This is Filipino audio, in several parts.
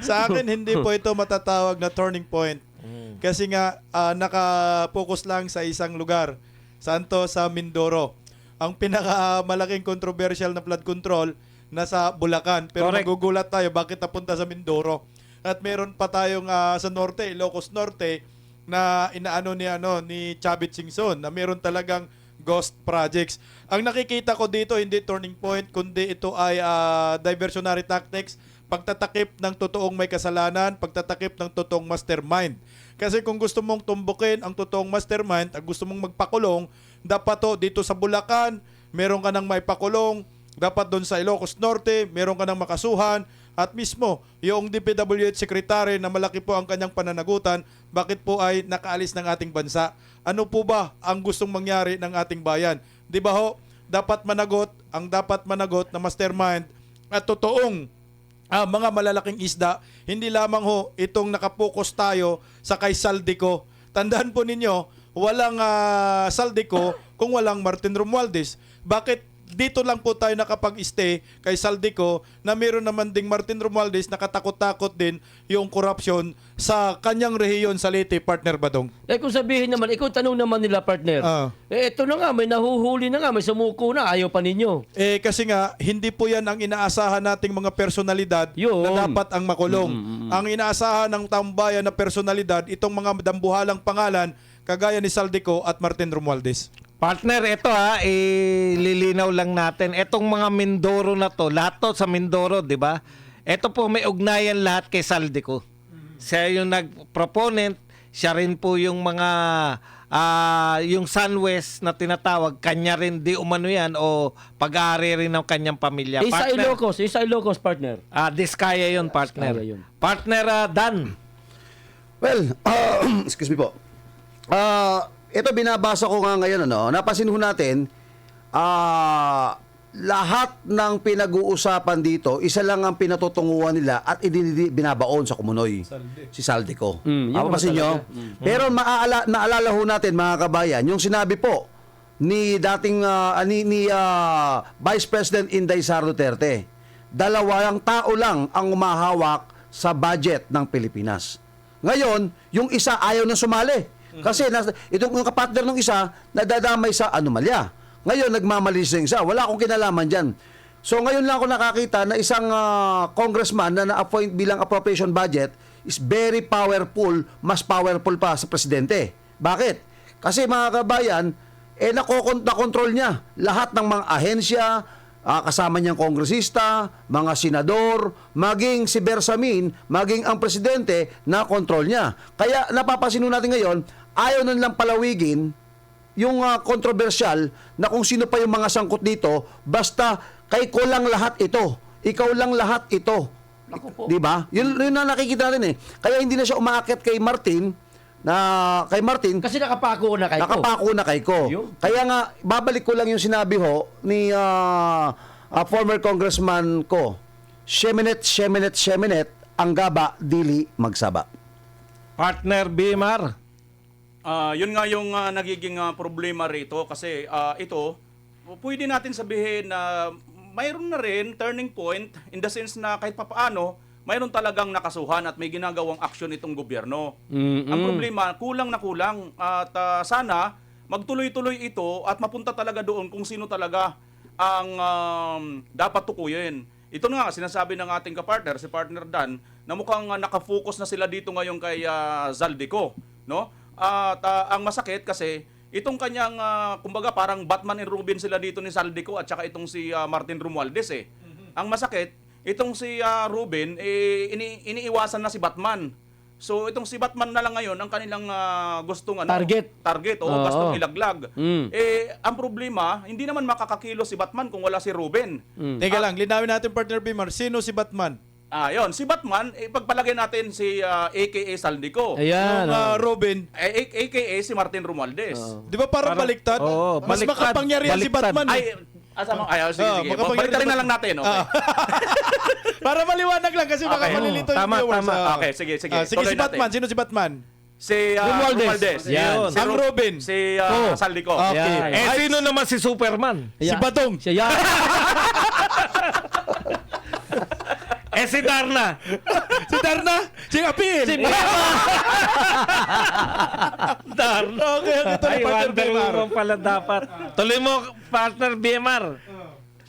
Sa akin, hindi po ito matatawag na turning point. Kasi nga, nakapokus lang sa isang lugar. Saan to? Sa Mindoro. Ang pinakamalaking controversial na flood control nasa Bulacan. Pero Correct. magugulat tayo bakit napunta sa Mindoro. At meron pa tayong sa Norte, Ilocos Norte, na inaano ni Chavit Singson, na meron talagang ghost projects. Ang nakikita ko dito, hindi turning point, kundi ito ay diversionary tactics, pagtatakip ng totoong may kasalanan, pagtatakip ng totoong mastermind. Kasi kung gusto mong tumbukin ang totoong mastermind, at gusto mong magpakulong, dapat to dito sa Bulacan, meron ka nang maipakulong, dapat doon sa Ilocos Norte, meron ka nang makasuhan, at mismo, yung DPWH Secretary na malaki po ang kanyang pananagutan, bakit po ay nakaalis ng ating bansa? Ano po ba ang gustong mangyari ng ating bayan? Di ba ho, dapat managot na mastermind at totoong mga malalaking isda, hindi lamang ho itong nakapokus tayo sa kay Saldico. Tandaan po ninyo, walang Saldico kung walang Martin Romualdez. Bakit dito lang po tayo nakapag-stay kay Saldico na meron naman ding Martin Romualdez na katakot-takot din yung corruption sa kanyang rehiyon sa Leyte, partner Badong? Kung sabihin naman, ikaw tanong naman nila, partner. Ito na nga, may nahuhuli na nga, may sumuko na, ayaw pa ninyo. Kasi nga, hindi po yan ang inaasahan nating mga personalidad Yun. na dapat ang makulong. Ang inaasahan ng tambayan na personalidad, itong mga dambuhalang pangalan, kagaya ni Saldico at Martin Romualdez. Partner, ito ililinaw lang natin. Etong mga Mindoro na to, lahat to sa Mindoro, di ba? Ito po may ugnayan lahat kay Saldico. Siya yung nag-proponent, siya rin po yung mga, yung Sunwest na tinatawag, kanya rin di umano yan o pag-aari rin ng kanyang pamilya. Isa Ilocos, partner. Diskaya yun, partner. Diskaya yun. Partner Dan. Well, excuse me po. Ito binabasa ko nga ngayon, napansin ho natin, lahat ng pinag-uusapan dito, isa lang ang pinatutunguhan nila at binabaon sa Kumunoy. Si Saldico. Mapapansin nyo? Pero naalala ho natin, mga kabayan, yung sinabi po ni dating Vice President Inday Sara Duterte, 2 tao lang ang umahawak sa budget ng Pilipinas. Ngayon, yung isa ayaw na sumali. Kasi itong kapatner ng isa, nadadamay sa anomalya. Ngayon, nagmamalis ng isa. Wala akong kinalaman dyan. So, ngayon lang ako nakakita na isang congressman na na-appoint bilang appropriation budget is very powerful, mas powerful pa sa presidente. Bakit? Kasi mga kabayan, nakokontrol niya lahat ng mga ahensya, kasama niyang kongresista, mga senador, maging si Bersamin, maging ang presidente, na kontrol niya. Kaya napapansin natin ngayon, ayaw na nilang palawigin yung kontrobersyal na kung sino pa yung mga sangkot dito, basta kay ko lang lahat ito. Ikaw lang lahat ito. Di ba? Yun na nakikita natin eh. Kaya hindi na siya umaakit kay Martin, Kasi nakapako na kay ko. Kaya nga, babalik ko lang yung sinabi ho ni former congressman ko, Shemenet, ang gaba, dili magsaba. Partner Bimar. Yun nga yung nagiging problema rito kasi ito, pwede natin sabihin na mayroon na rin turning point in the sense na kahit papaano, mayroon talagang nakasuhan at may ginagawang aksyon itong gobyerno. Ang problema, kulang na kulang at sana magtuloy-tuloy ito at mapunta talaga doon kung sino talaga ang dapat tukuyin. Ito na nga, sinasabi ng ating kapartner, si partner Dan, na mukhang nakafocus na sila dito ngayon kay Saldico, no? At ang masakit kasi itong kanyang kumbaga parang Batman and Robin sila dito ni Saldico at saka itong si Martin Romualdez eh. Ang masakit, itong si Ruben iniiwasan na si Batman. So itong si Batman na lang ngayon ang kanilang gustong target o gustong ilaglag. Ang problema, hindi naman makakakilo si Batman kung wala si Ruben. Teka lang, linawin natin, partner Bimar, sino si Batman? Yon, si Batman, pagpalagay natin si AKA Saldico. Ayan. Yung Robin, AKA si Martin Romualdez. di ba parang baliktad? Mas baliktad. makapangyarihan si Batman. Sige. Baliktad na lang natin, okay. Para maliwanag lang kasi baka Okay. malilito yung Tama, viewers. tama. Okay, sige. Sige, Tuloy si Batman. natin. Sino si Batman? Si Romualdez. Yan. Yun. Ang Robin. Si Saldico. Okay. Yan. Sino naman si Superman? Si Badong. Siya yan. Si Darna. Si Darna, si Apil. Si Bemar. Darna. Okay, ito Ay, ni partner Wonder Bemar. Woman pala dapat. Tuloy mo, partner BMR.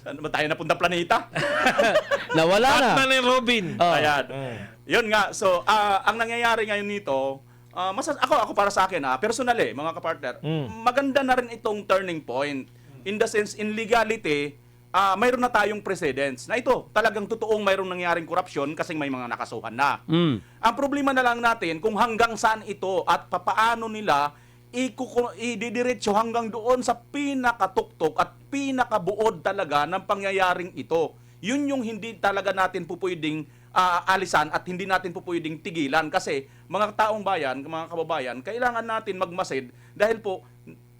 Ano ba tayo napunta planeta? Nawala na. Batman and Robin. Oh. Ayan. Yun nga. So, ang nangyayari ngayon nito, ako para sa akin, personally, mga kapartner, maganda na rin itong turning point. In the sense, in legality, mayroon na tayong precedents na ito, talagang totoong mayroong nangyaring korupsyon kasi may mga nakasuhan na. Ang problema na lang natin kung hanggang saan ito at papaano nila ididiretso hanggang doon sa pinakatuktok at pinakabuod talaga ng pangyayaring ito. Yun yung hindi talaga natin pupwedeng alisan at hindi natin pupwedeng tigilan kasi mga taong bayan, mga kababayan, kailangan natin magmasid dahil po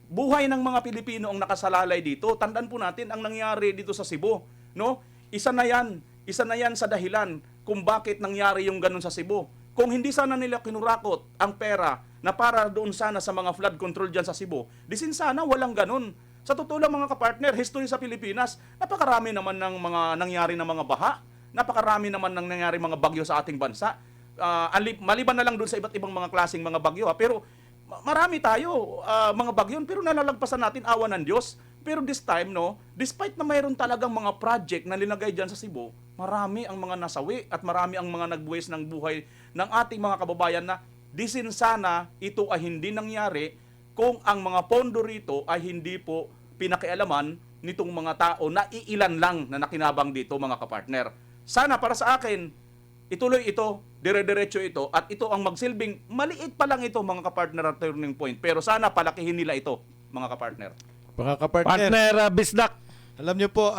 buhay ng mga Pilipino ang nakasalalay dito. Tandaan po natin ang nangyari dito sa Cebu, no? Isa na yan sa dahilan kung bakit nangyari yung ganun sa Cebu. Kung hindi sana nila kinurakot ang pera na para doon sana sa mga flood control dyan sa Cebu, disin sana walang ganun. Sa totoo lang mga kapartner, history sa Pilipinas, napakarami naman ng mga nangyari na mga baha, napakarami naman ng nangyari mga bagyo sa ating bansa. Maliban na lang doon sa iba't ibang mga klaseng mga bagyo, pero marami tayo mga bagyo, pero nalalagpasan natin awa ng Diyos. Pero this time, no, despite na mayroon talagang mga project na linagay dyan sa Cebu, marami ang mga nasawi at marami ang mga nagbuwis ng buhay ng ating mga kababayan na disin sana ito ay hindi nangyari kung ang mga pondo rito ay hindi po pinakialaman nitong mga tao na iilan lang na nakinabang dito mga kapartner. Sana para sa akin, ituloy ito, dire-diretso ito, at ito ang magsilbing, maliit pa lang ito mga kapartner at turning point, pero sana palakihin nila ito mga kapartner. Mga kapartner. Partner Bisdak. Alam nyo po,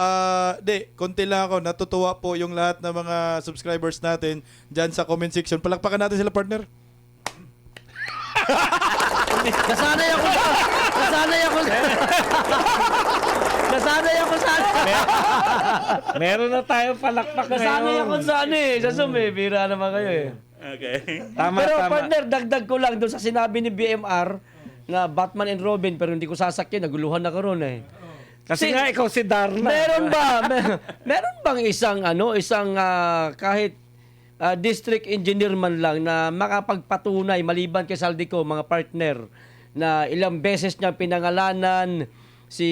konti lang ako. Natutuwa po yung lahat ng mga subscribers natin dyan sa comment section. Palakpakan natin sila, partner. Nasanay ako sa... Nasanay ako sa... Meron na tayo palakpak Nasanay ako ngayon. sa sa Zoom Bira naman kayo eh. Okay. Tama, Pero tama. partner, dagdag ko lang doon sa sinabi ni BMR na Batman and Robin, pero hindi ko sasakyan, naguluhan na ko ron eh. Kasi nga ikaw si Darna. Meron ba? Meron bang isang kahit district engineer man lang na makapagpatunay maliban kay Saldico, mga partner, na ilang beses niya pinangalanan si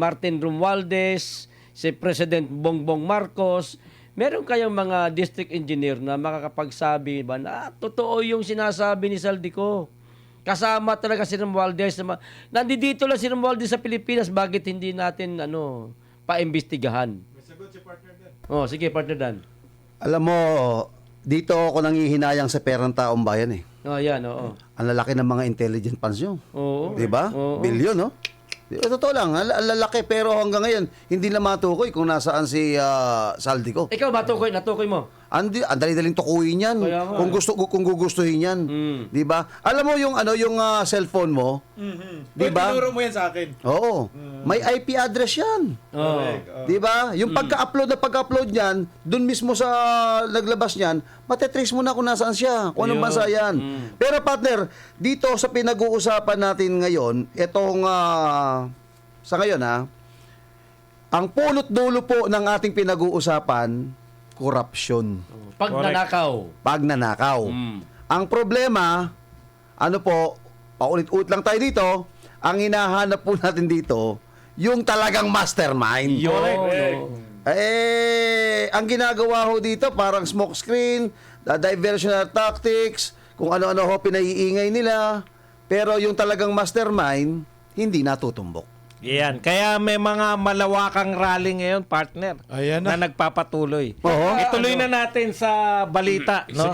Martin Romualdez, si President Bongbong Marcos? Meron kayong mga district engineer na makakapagsabi ba na totoo yung sinasabi ni Saldico? Kasama talaga si Romualdez. Nandito lang si Romualdez sa Pilipinas, bakit hindi natin paimbestigahan? May sagot si partner Dan. Oh, sige partner Dan. Alam mo, dito ako nanghihinayang sa perang taong bayan eh. Oh, yan, oo. Ang lalaki ng mga intelligent funds nyo. Oo. Di ba? Oo. Bilyon, no? Totoo lang, ang lalaki, pero hanggang ngayon, hindi na matukoy kung nasaan si Saldico. Ikaw, natukoy mo? Ang dali-daling tukuyin yan. Kaya nga. Kung gugustuhin yan. Di ba? Alam mo yung cellphone mo, di ba? Tinuro mo yan sa akin. Oo. May IP address yan. Oo. Di ba? Yung pagka-upload niyan, dun mismo sa naglabas niyan, matetrace mo na kung nasaan siya, kung anong Ayun. bansa yan. Pero partner, dito sa pinag-uusapan natin ngayon, itong sa ngayon ang punot dulo po ng ating pinag-uusapan, korupsyon. Pagnanakaw. Ang problema, paulit-ulit lang tayo dito, ang hinahanap po natin dito, yung talagang mastermind. Ang ginagawa ho dito, parang smoke screen, diversional tactics, kung ano-ano ho pinaiingay nila, pero yung talagang mastermind, hindi natutumbok. Yan. Kaya may mga malawakang rally ngayon, partner. Ayan na. Na nagpapatuloy. Oo. Ituloy na natin sa balita. No?